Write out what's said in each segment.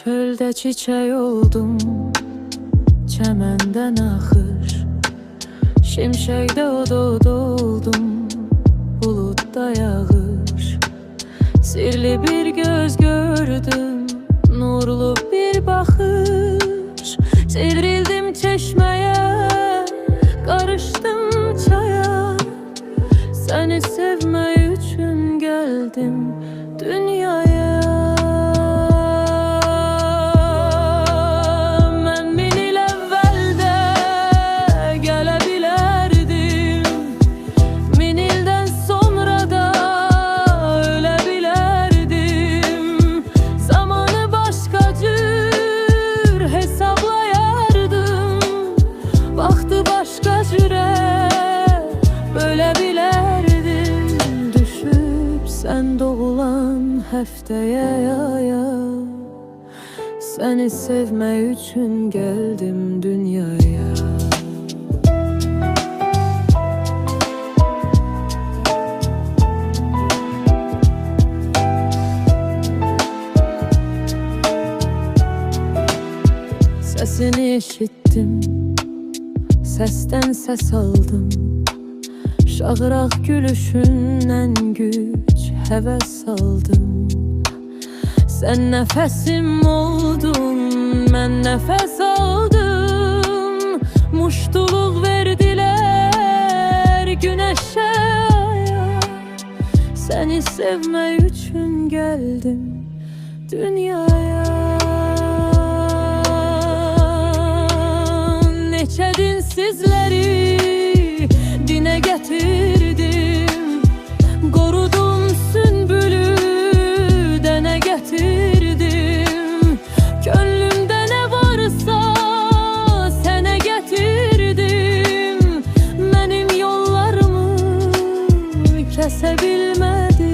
Çölde çiçek oldum, çemenden ahır. Şimşekde oda oldum, bulutta yağır. Sirli bir göz gördüm, nurlu bir bakış. Sivrildim çeşmeye, karıştım çaya. Seni sevme için geldim dünyaya. Sen doğulan hefteye yaya, seni sevme için geldim dünyaya. Sesini işittim, sesten ses aldım. Şağıraq gülüşündən güc, həvəs aldım. Sən nəfəsim oldun, mən nəfəs aldım. Muştuluq verdilər günəşə, aya. Səni sevmək üçün gəldim dünyaya. Neçə dinsizləri dine getirdim, korudum sünbülü dene getirdim. Gönlümde ne varsa sene getirdim. Benim yollarımı kesebilmedi,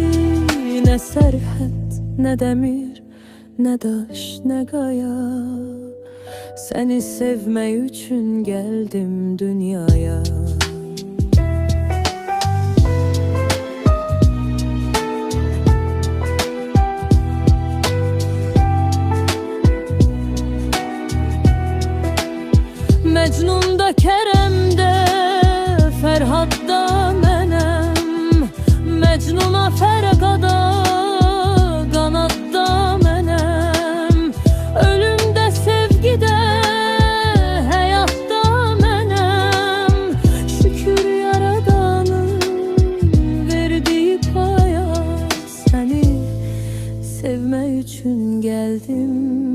ne serhat, ne demir, ne daş, ne kaya. Seni sevme için geldim dünyaya. Mecnun'da, Kerem'de, Ferhat'da mənem. Mecnun'a, Ferhat'a, Qanadda mənem. Ölümdə, sevgidə, həyatda mənem. Şükür Yaradanın verdiği paya, səni sevmək üçün gəldim